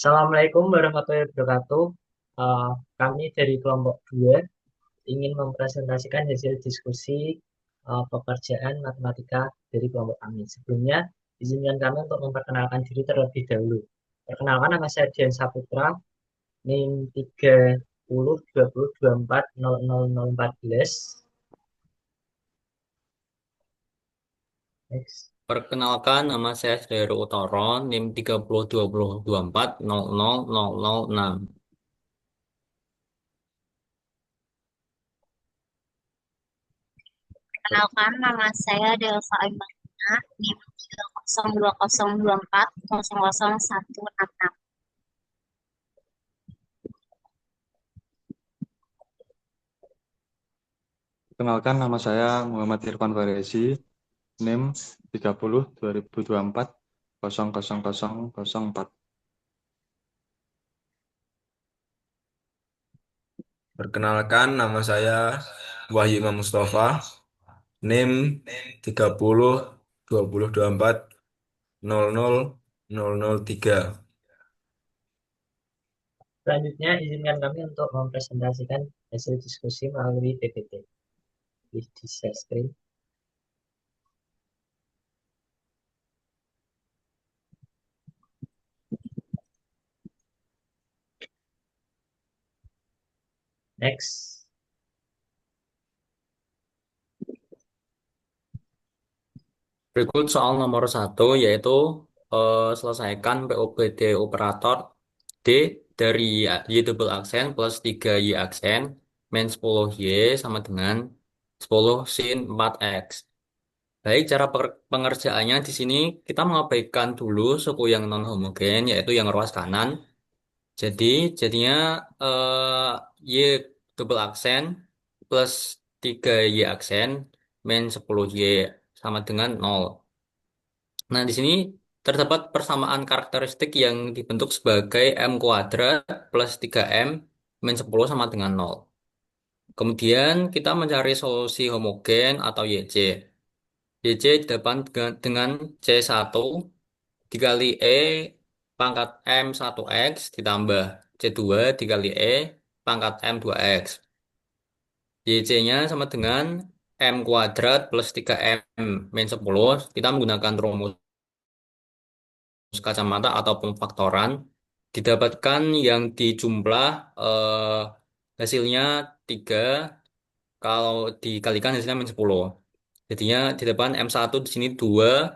Assalamualaikum warahmatullahi wabarakatuh. Eh, Kami dari kelompok 2 ingin mempresentasikan hasil diskusi pekerjaan matematika dari kelompok kami. Sebelumnya, izinkan kami untuk memperkenalkan diri terlebih dahulu. Perkenalkan, nama saya Dian Saputra, NIM 3020240014. Next. Perkenalkan, nama saya Heru Utara, NIM 302024000006. Kenalkan, nama saya Delsa Imanina, NIM 302024000166. Kenalkan, nama saya Muhammad Irfan Farezi, NIM 30 2024 000004. Perkenalkan, nama saya Wahyu Imam Mustafa, NIM 30 2024 000003. Selanjutnya, izinkan kami untuk mempresentasikan hasil diskusi melalui PPT. Di share screen. Next. Berikut soal nomor 1, yaitu selesaikan POBD operator D dari Y double aksen plus 3Y aksen min 10Y sama dengan 10 sin 4X. Baik, cara pengerjaannya di sini kita mengabaikan dulu suku yang non homogen, yaitu yang ruas kanan. Jadi jadinya Y double aksen plus 3Y aksen min 10Y sama dengan 0. Nah, di sini terdapat persamaan karakteristik yang dibentuk sebagai M kuadrat plus 3M min 10 sama dengan 0. Kemudian kita mencari solusi homogen atau YC. YC didapat dengan C1 dikali E pangkat M1X ditambah C2 dikali E pangkat M2X. YC-nya sama dengan M kuadrat plus 3M min 10. Kita menggunakan rumus kacamata ataupun faktoran. Didapatkan yang dijumlah hasilnya 3, kalau dikalikan hasilnya min 10. Jadinya di depan M1 di sini 2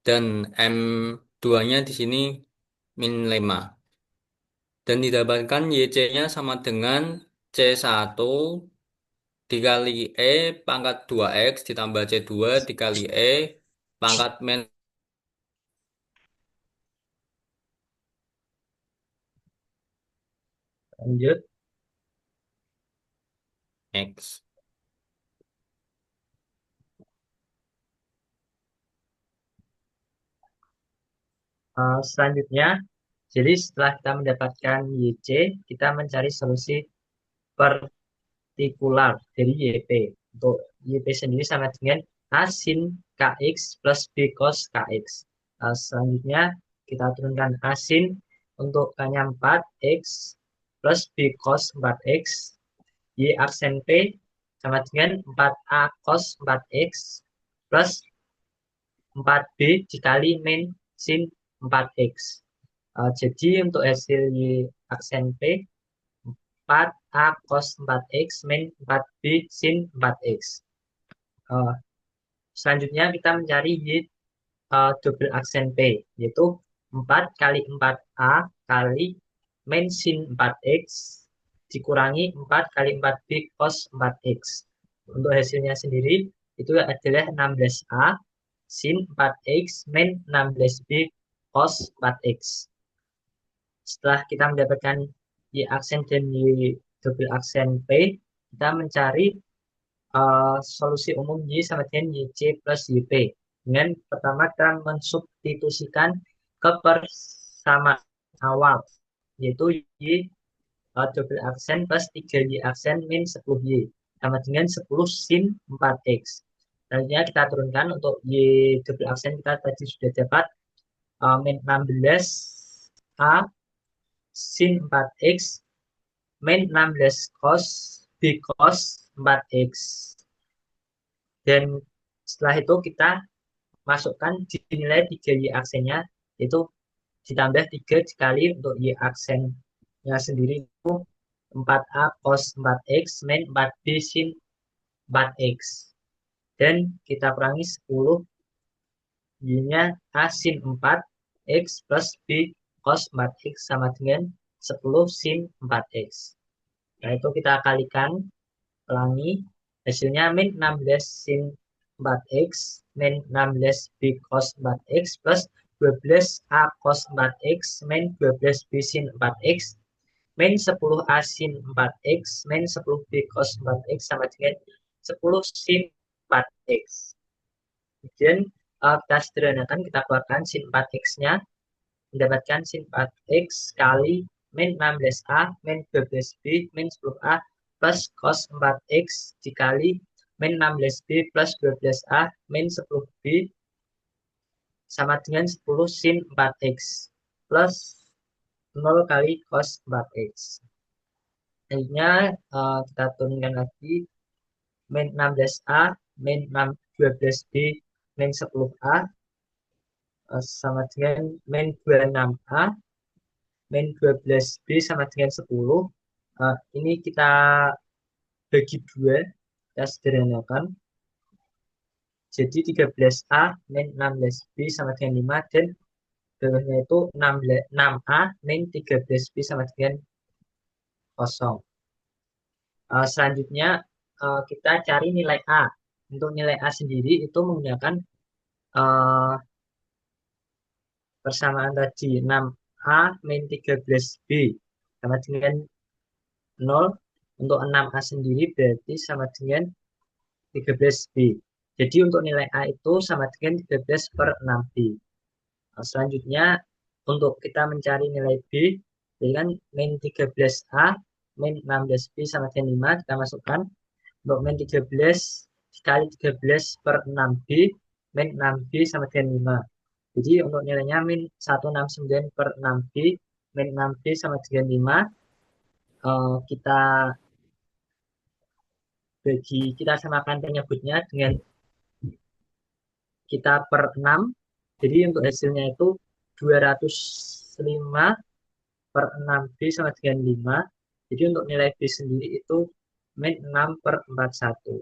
dan M2-nya di sini min 5. Dan didapatkan YC-nya sama dengan C1 dikali E pangkat 2X ditambah C2 dikali E pangkat min Lanjut. X. Selanjutnya, jadi setelah kita mendapatkan YC, kita mencari solusi partikular dari YP. Untuk YP sendiri sama dengan A sin KX plus B cos KX. Selanjutnya, kita turunkan A sin untuk K-nya 4, X plus B cos 4X. Y aksen P sama dengan 4A cos 4X plus 4B dikali min sin 4X. Jadi untuk hasil Y aksen P 4A cos 4X min 4B sin 4X. Uh, Selanjutnya kita mencari Y double aksen P, yaitu 4 kali 4A kali min sin 4X dikurangi 4 kali 4B cos 4X. Untuk hasilnya sendiri itu adalah 16A sin 4X min 16B cos 4X. Setelah kita mendapatkan Y aksen dan Y double aksen P, kita mencari solusi umum Y sama dengan YC plus YP. Dengan pertama kita mensubstitusikan ke persamaan awal, yaitu Y double aksen plus 3Y aksen min 10Y sama dengan 10 sin 4X. Selanjutnya kita turunkan untuk Y double aksen kita tadi sudah dapat min 16A sin 4x min 16 cos B cos 4x. Dan setelah itu kita masukkan di nilai 3y aksennya, itu ditambah 3 dikali untuk y aksennya sendiri itu 4a cos 4x min 4b sin 4x. Dan kita kurangi 10, y-nya a sin 4x plus b cos 4x sama dengan 10 sin 4x. Nah, itu kita kalikan, pelangi, hasilnya min 16 sin 4x min 16 b cos 4x plus 12a cos 4x min 12b sin 4x min 10a sin 4x min 10b cos 4x sama dengan 10 sin 4x. Kemudian kita sederhanakan, kita keluarkan sin 4x-nya, mendapatkan sin 4x kali min 16a min 12b min 10a plus cos 4x dikali min 16b plus 12a min 10b sama dengan 10 sin 4x plus 0 kali cos 4x. Akhirnya kita turunkan lagi, min 16a min 12b min 10a sama dengan min 26a min 12b sama dengan 10. Ini kita bagi 2, kita sederhanakan. Jadi 13a min 16b sama dengan 5, dan bawahnya itu 6a min 13b sama dengan 0. Selanjutnya kita cari nilai a. Untuk nilai a sendiri itu menggunakan persamaan tadi, 6a min 13b sama dengan 0. Untuk 6a sendiri berarti sama dengan 13b. Jadi untuk nilai a itu sama dengan 13 per 6b. Selanjutnya untuk kita mencari nilai b, jadi kan min 13a min 16b sama dengan 5, kita masukkan. Untuk min 13 dikali 13 per 6b min 6b sama dengan 5. Jadi untuk nilainya min 169 per 6b min 6b sama dengan 5. Kita samakan penyebutnya dengan kita per 6. Jadi untuk hasilnya itu 205 per 6b sama dengan 5. Jadi untuk nilai b sendiri itu min 6 per 41.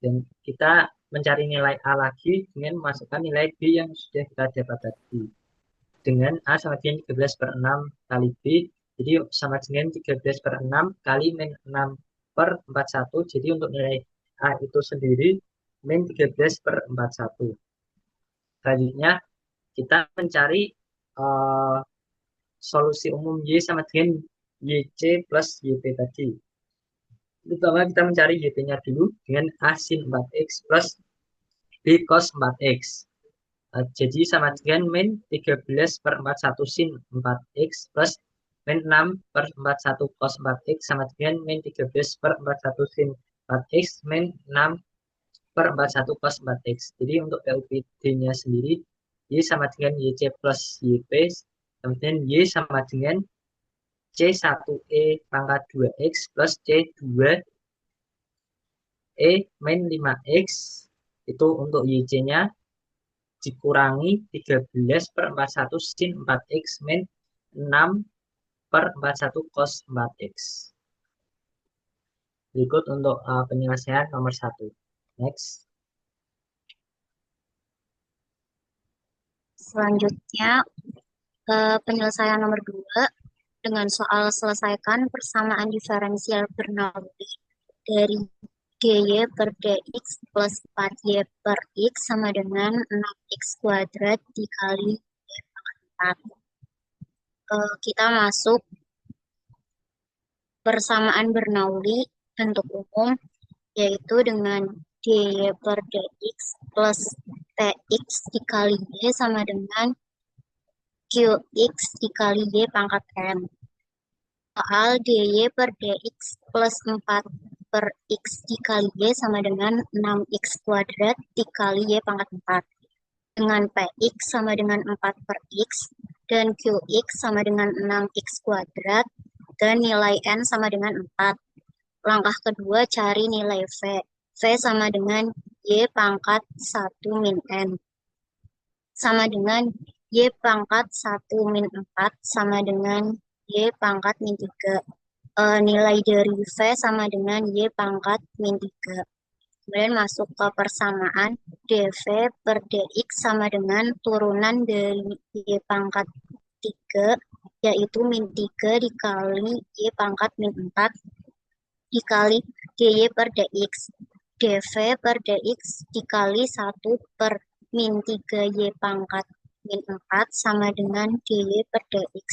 Dan kita mencari nilai a lagi dengan memasukkan nilai b yang sudah kita dapat tadi. Dengan a sama dengan 13 per 6 kali b. Jadi sama dengan 13 per 6 kali min 6 per 41. Jadi untuk nilai a itu sendiri min 13 per 41. Selanjutnya kita mencari solusi umum y sama dengan yc plus yp tadi. Pertama kita mencari yp-nya dulu dengan a sin 4x plus b cos 4x. Jadi sama dengan min 13 per 41 sin 4x plus min 6 per 41 cos 4x sama dengan min 13 per 41 sin 4x min 6 per 41 cos 4x. Jadi untuk PUPD-nya sendiri, y sama dengan yc plus yp sama dengan y sama dengan c1e pangkat 2x plus c2e min 5x. Itu untuk yc-nya dikurangi 13 per 41 sin 4x min 6 per 41 cos 4x. Berikut untuk penyelesaian nomor 1. Next. Selanjutnya, penyelesaian nomor 2 dengan soal selesaikan persamaan diferensial Bernoulli dari dy per dx plus 4y per x sama dengan 6x kuadrat dikali y pangkat 4. Kita masuk persamaan Bernoulli bentuk umum, yaitu dengan dy per dx plus tx dikali y sama dengan qx dikali y pangkat m. Soal dy per dx plus 4 per x dikali y sama dengan 6x kuadrat dikali y pangkat 4. Dengan px sama dengan 4 per x dan Qx sama dengan 6x kuadrat, dan nilai N sama dengan 4. Langkah kedua, cari nilai V. V sama dengan Y pangkat 1 min N. Sama dengan Y pangkat 1 min 4 sama dengan Y pangkat min 3. Nilai dari V sama dengan Y pangkat min 3. Kemudian masuk ke persamaan, dV per dx sama dengan turunan dari Y pangkat 3, yaitu min 3 dikali Y pangkat min 4 dikali dy per dx. dv per dx dikali 1 per min 3 Y pangkat min 4 sama dengan dy per dx.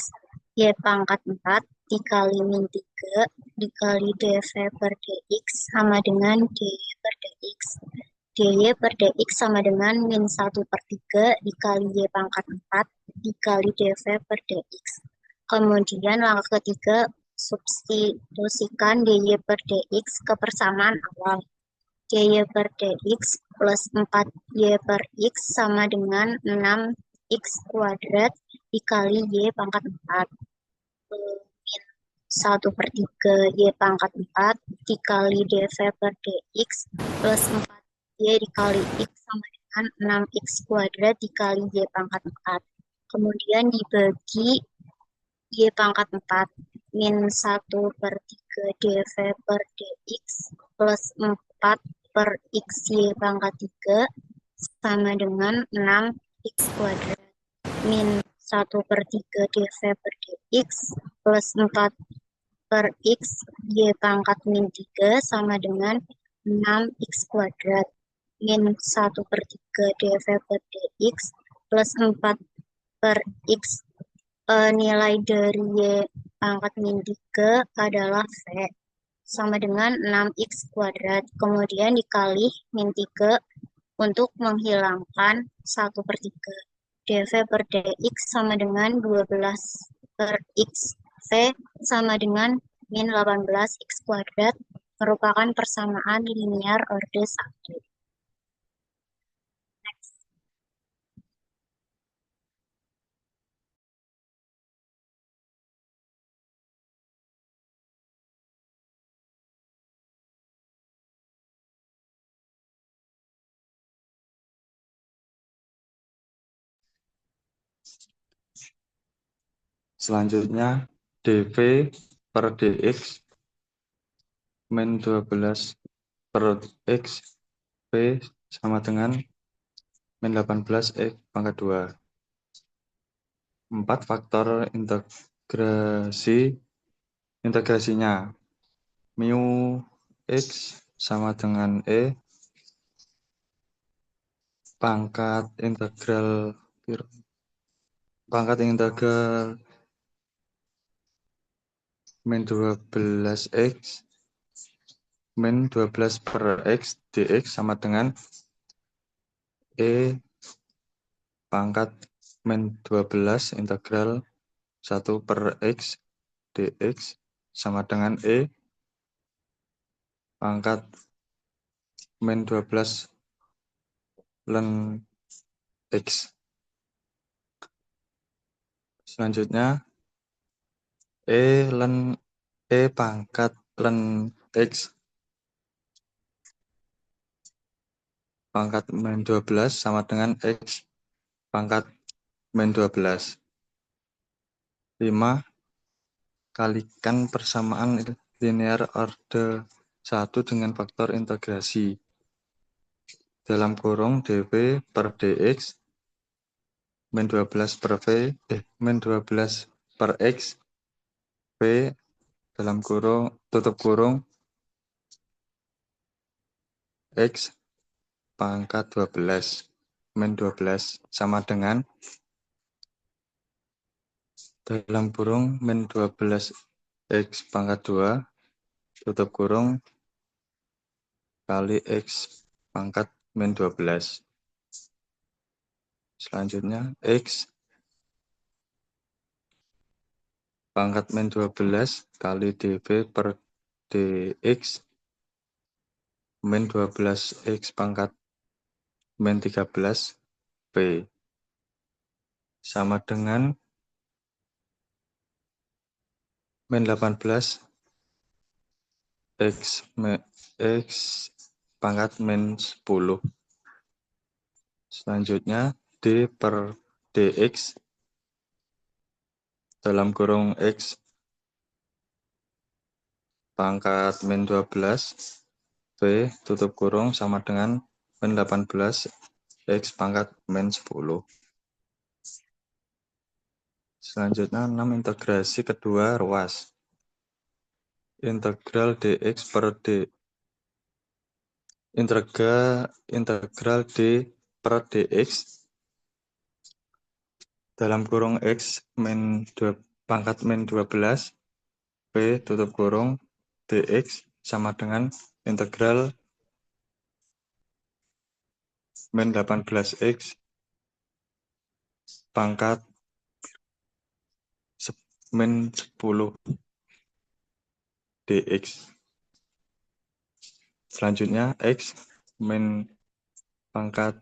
Y pangkat 4 dikali min 3 dikali dv per dx sama dengan dy per dx. dy per dx sama dengan min 1 per 3 dikali Y pangkat 4 dikali dv per dx. Kemudian langkah ketiga, substitusikan dy per dx ke persamaan awal. dy per dx plus 4y per x sama dengan 6x kuadrat dikali Y pangkat 4. Min 1 per 3 Y pangkat 4 dikali dv per dx plus 4y dikali x sama dengan 6x kuadrat dikali Y pangkat 4. Kemudian dibagi Y pangkat 4. Min 1 per 3 dv per dx plus 4 per x Y pangkat 3 sama dengan 6x kuadrat. Min 1 per 3 dv per dx plus 4 per x Y pangkat min 3 sama dengan 6x kuadrat. Min 1 per 3 dv per dx plus 4 per x. Nilai dari Y pangkat min 3 adalah V sama dengan 6x kuadrat. Kemudian dikali min 3 untuk menghilangkan 1 per 3. dv per dx sama dengan 12 per x. V sama dengan min 18x kuadrat merupakan persamaan linear orde 1. Selanjutnya, dv per dx min 12 per x v sama dengan min 18 x pangkat 2. 4 faktor integrasinya. Mu x sama dengan pangkat integral min 12x min 12 per x dx sama dengan pangkat min 12 integral 1 per x dx sama dengan pangkat min 12 ln x. Selanjutnya pangkat ln x pangkat min 12 sama dengan x pangkat min 12. 5. Kalikan persamaan linear orde 1 dengan faktor integrasi. Dalam kurung dv per dx min 12 per min 12 per x v dalam kurung tutup kurung x pangkat 12 min 12 sama dengan dalam kurung min 12 x pangkat 2 tutup kurung kali x pangkat min 12. Selanjutnya x pangkat min 12 kali dv per dx min 12 x pangkat min 13 p sama dengan min 18 X, X pangkat min 10. Selanjutnya D per DX dalam kurung X pangkat min 12 B tutup kurung sama dengan min 18 X pangkat min 10. Selanjutnya 6 integrasi kedua ruas. Integral dx per d integral d per dx dalam kurung x min 2 pangkat min 12 p tutup kurung dx sama dengan integral min 18x pangkat min 10 dx. Selanjutnya x min pangkat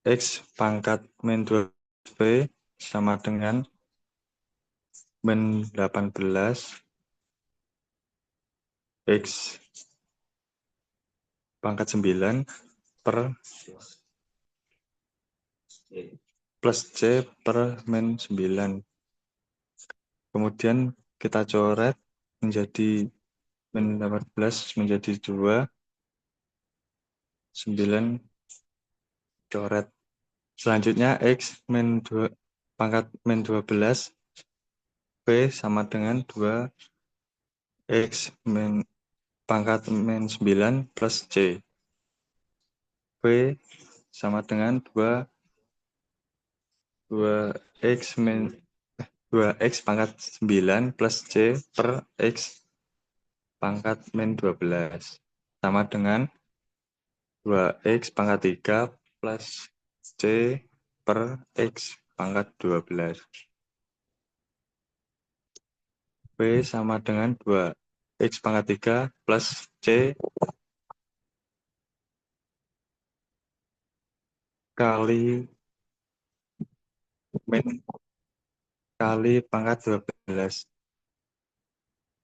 x pangkat min 2 p sama dengan min 18 x pangkat 9 per plus c per min 9. Kemudian kita coret menjadi min 18 menjadi 2, 9 coret. Selanjutnya x min 2 pangkat min 12 p sama dengan 2 x min pangkat min 9 plus c. P sama dengan 2x min 2x pangkat 9 plus c per x pangkat min 12 sama dengan 2x pangkat 3 plus c per x pangkat 12. P sama dengan 2x pangkat 3 plus c kali min kali pangkat 12.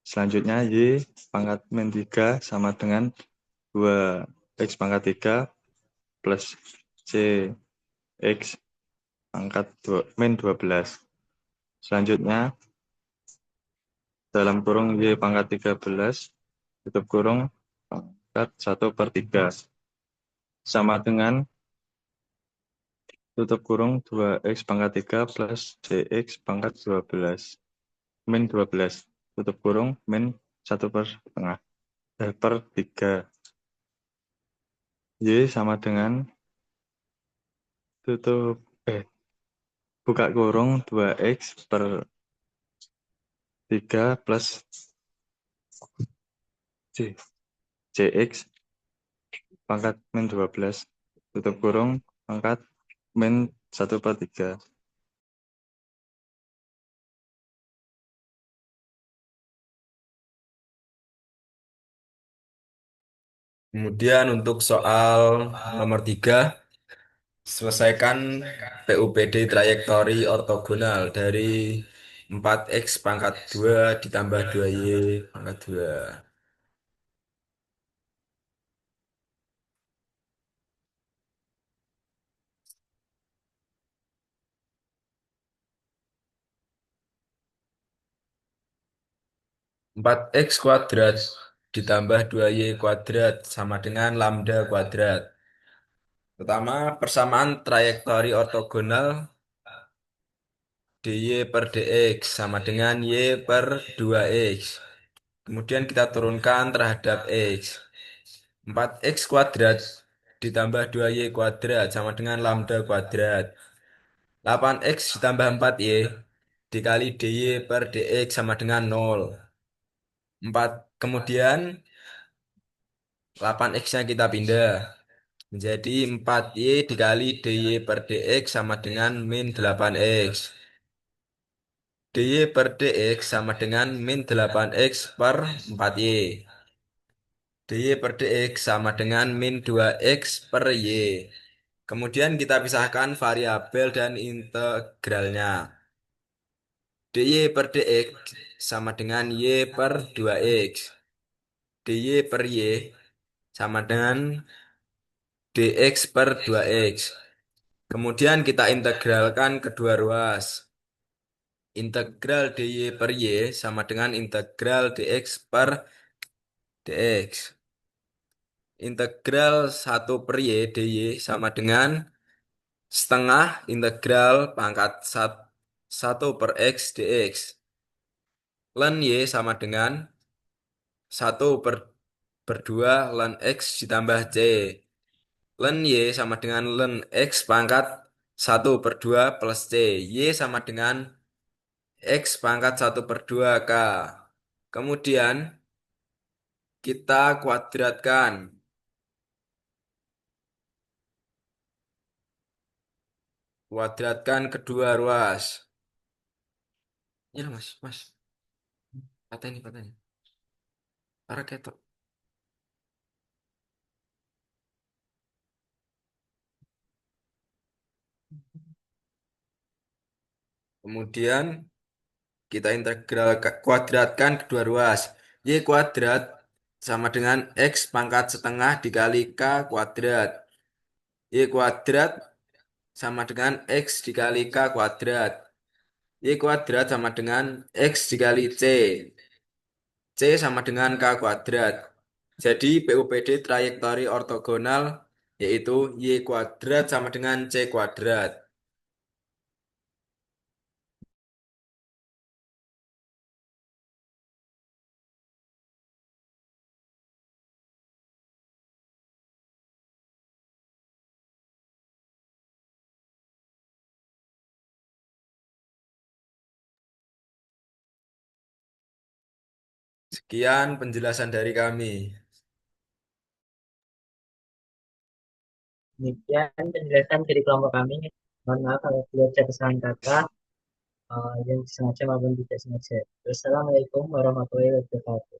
Selanjutnya y pangkat min 3 sama dengan 2x pangkat 3 plus c x pangkat min 12. Selanjutnya dalam kurung y pangkat 13 tutup kurung pangkat 1/3 sama dengan tutup kurung 2x pangkat 3 plus cx pangkat 12 min 12 tutup kurung min 1/3 per 3. Y sama dengan tutup buka kurung 2x per 3 plus cx pangkat min 12 tutup kurung pangkat min 1/3. Kemudian untuk soal nomor 3, selesaikan PUPD trayektori ortogonal dari 4x pangkat 2 ditambah 2y pangkat 2. 4x kuadrat ditambah 2y kuadrat sama dengan lambda kuadrat. Pertama, persamaan trayektori ortogonal dy per dx sama dengan y per 2x. Kemudian kita turunkan terhadap x. 4x kuadrat ditambah 2y kuadrat sama dengan lambda kuadrat. 8x ditambah 4y dikali dy per dx sama dengan 0. 4. Kemudian 8x-nya kita pindah. Menjadi 4y dikali dy per dx sama dengan min 8x. dy per dx sama dengan min 8x per 4y. dy per dx sama dengan min 2x per y. Kemudian kita pisahkan variabel dan integralnya. dy per dx sama dengan Y per 2X. DY per Y sama dengan DX per 2X. Kemudian kita integralkan kedua ruas. Integral DY per Y sama dengan integral DX per DX. Integral 1 per Y DY sama dengan setengah integral pangkat 1 per X dx. Ln Y sama dengan 1/2 ln X ditambah C. Ln Y sama dengan ln X pangkat 1/2 plus C. Y sama dengan X pangkat 1/2 K. Kemudian kita kuadratkan. Kuadratkan kedua ruas. Ya mas. Patah ini. Para ketok. Kemudian kita integral kuadratkan kedua ruas. Y kuadrat sama dengan X pangkat setengah dikali K kuadrat. Y kuadrat sama dengan X dikali K kuadrat. Y kuadrat sama dengan X dikali C. C sama dengan K kuadrat. Jadi PUPD trayektori ortogonal yaitu Y kuadrat sama dengan C kuadrat. Sekian penjelasan dari kami. Demikian penjelasan dari kelompok kami. Mohon maaf kalau ada kesalahan kata yang disengaja maupun tidak sengaja. Wassalamualaikum warahmatullahi wabarakatuh.